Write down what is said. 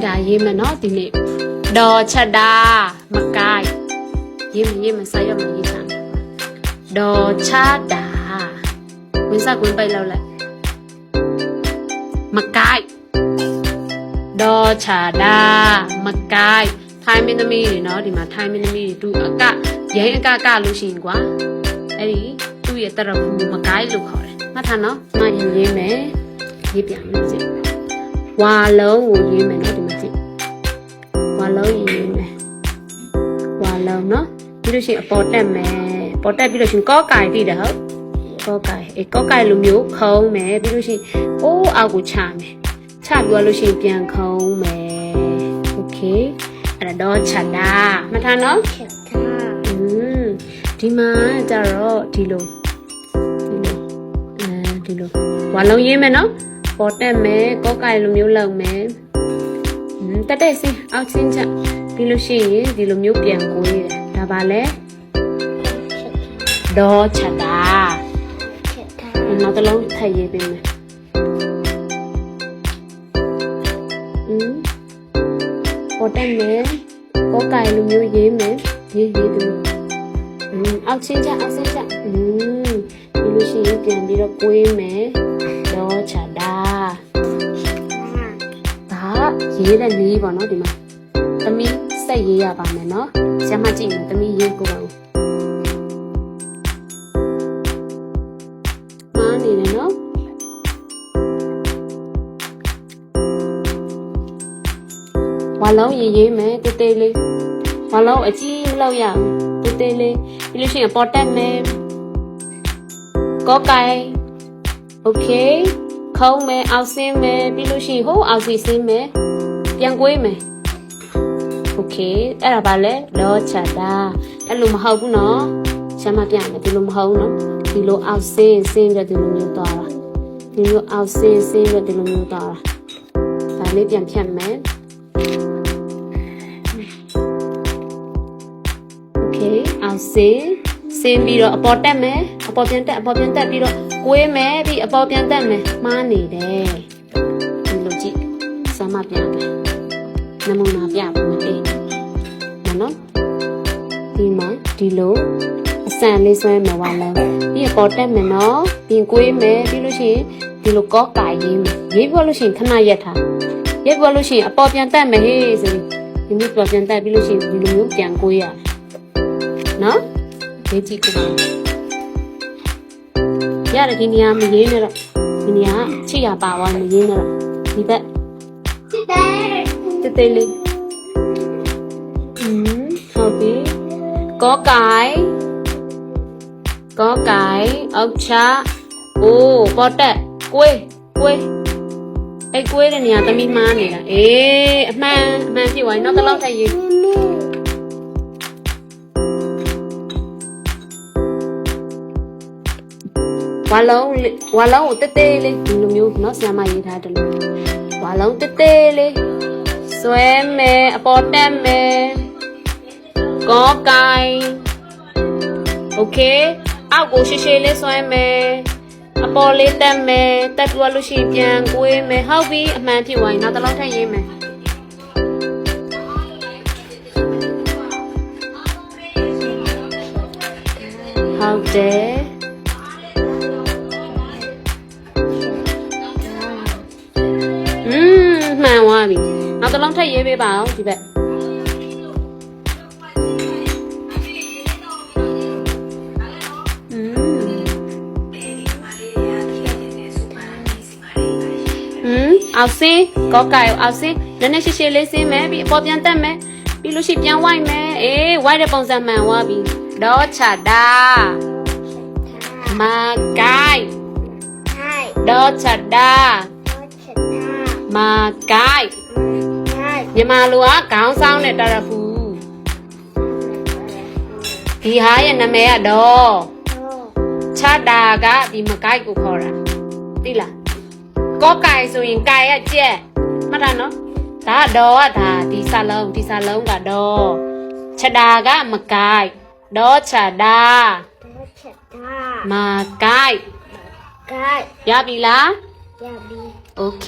ဒါရေးမယ်နော်ဒီနေ့ဒေါ်ချက်တာမကိုက်ရေးမစာရွက်မရေးချာဒေါ်ချတာဝင်စားကွင်းပိတ်လောက်လိုက်မကိုက်ဒေါ်ချတာမကိုက်ထိုင်းမင်းသမီးတွေနော်ဒီမှာထိုင်းမင်းသမီးတွေသူအကရိုင်းအကလို့ရှိရင်ကွာအဲ့ဒီသူ့ရဲ့တရဖူမကိုက်လို့ခေါ်တယ်မှတ်ထားနော်မရေးမယ်ရေးပြန်လို့စီဝါလုံးကိုရေးမယ်နော်ဒီမှာကြည့်ဝါလုံးရေးမယ်ဝါလုံးနော်ပြီးလို့ရှိရင်အပေါ်တက်မယ်ပေါ်တက်ပြီးလို့ရှိရင်ကောကိုင်သိတယ်ဟုတ်ကောကိုင်လိုမျိုးခုံးမယ်ပြီးလို့ရှိရင်အိုးအောက်ကိုချမယ်ချပြီးလို့ရှိရင်ပြန်ခုံးမယ်โอเคအဲ့တော့ချက်တာမှတ်ထားနော်ချက်တာဒီမှာကျတော့ဒီလိုဝါလုံးရေးမယ်နော်ပေါ်တက်မယ်ကောကိုင်လိုမျိုးလောက်မယ်တက်တဲ့စင်းအောက်ချင်းချက်ပြီးလို့ရှိရင်ဒီလိုမျိုးပြန်ကိုရေးတယ်ဒါပါလဲဒေါ်ချက်တာနောက်တစ်လုံးထပ်ရေးပေးမယ်ပေါ်တက်မယ်ကောကိုင်လိုမျိုးရေးမယ်ရေးသူအောက်ချင်းချက်ပြီးလို့ရှိရင်ပြန်ပြီးတော့ကိုရေးမယ်ဒေါ်ချက်တာရေးတဲ့လေးပေါ့နော်ဒီမှာသမီးစက်ရေးရပါမယ်နော်ဆရာမကြည့်ရင်သမီးရေးကိုပါဦးမားနေတယ်နော်ဝါလုံးရေးမယ်တေးသေးလေးဝါလုံးအကြီးမလောက်ရဘူးတေးသေးလေးပြီးလို့ရှိရင်ပေါ်တက်မယ်ကောကိုင်โอเคခုံးမယ်အောက်ဆင်းမယ်ပြီးလို့ရှိရင်ဟိုးအောက်စီဆင်းမယ်ပြန်ကွေးမယ်โอเคအဲ့ဒါပါလဲလောချတာအဲ့လိုမဟုတ်ဘူးနော်ဆရာမပြမယ်ဒီလိုမဟုတ်ဘူးနော်ဒီလိုအောက်ဆင်းပြီးဒီလိုမျိုးသွားတာဒီလိုအောက်ဆင်းပြီးဒီလိုမျိုးသွားတာဒါလေးပြန်ဖြတ်မယ်โอเคအောက်ဆင်းပြီးတော့အပေါ်တက်မယ်အပေါ်ပြန်တက်ပြီးတော့ကွေးမယ်ပြီးအပေါ်ပြန်တက်မယ်မှားနေတယ်ဒီလိုကြည့်ဆရာမပြမယ်နမူနာပြပါမယ်နော်ဒီမှာဒီလိုအစံလေးဆွဲမယ်ဝါလုံးပြီးပေါ်တက်မယ်နော်ပြင်ကွေးမယ်ပြီးလို့ရှိရင်ဒီလိုကောကိုင်ရေးမယ်ရေးပြလို့ရှိရင်ခဏရက်ထားရက်ပြလို့ရှိရင်အပေါ်ပြန်တက်မယ်ဟေးဆိုပြီးဒီမျိုးပေါ်ပြန်တက်ပြီးလို့ရှိရင်ဒီလိုမျိုးပြန်ကွေးရတယ်နော်ရေးကြည့်ကြပါရတယ်ဒီနေရာမရေးနဲ့တော့ဒီနေရာချစ်ရပါသွားမရေးနဲ့တော့ဒီဘက်တေးလေးဟုတ်ပြီကောကိုင်အောက်ချအိုးပေါ်တက်ကွေးအဲ့ကွေးတဲ့နေရာသမီးမားနေတာအေးအမှန်ဖြစ်သွားပြီနောက်တစ်လောက်ထပ်ရေးဝါလုံးကိုတေးလေးဒီလိုမျိုးเนาะဆရာမရေးထားတယ်လို့ဝါလုံးတေးလေးဆွဲမယ်အပေါ်တက်မယ်ကောကိုင်โอเคအောက်ကိုရှည်လေးဆွဲမယ်အပေါ်လေးတက်မယ်တက်ပြီးလို့ရှိရင်ပြန်ကွေးမယ်ဟုတ်ပြီအမှန်ဖြစ်သွားရင်နောက်တစ်လောက်ထပ်ရေးမယ်ဟုတ်တယ်မှန်သွားပြီနောက်တစ်လုံးထပ်ရေးပေးပါဦးဒီဘက်အောက်စီကောကိုင်အောက်စီနည်းနည်းရှည်လေးစင်းမယ်ပြီးအပေါ်ပြန်တက်မယ်ပြီးလို့ရှိပြန်ဝိုက်မယ်အေးဝိုက်တဲ့ပုံစံမှန်သွားပြီဒေါ်ချတာမကိုင်ဒေါ်ချတာမကိုင်မြန်မာလူကခေါင်းဆောင်တဲ့တရဖူဒီဟာရဲ့နာမည်ကတော့ချတာကဒီမကိုင်ကိုခေါ်တာသိလားကောကိုင်ဆိုရင်ကိုင်ရကြက်မှတ်တာနော်ဒါကတော့ဒါဒီစာလုံးကတော့ချက်တာကမကိုင်ဒေါ်ချက်တာမကိုင်ရပြီလားရပြီโอเค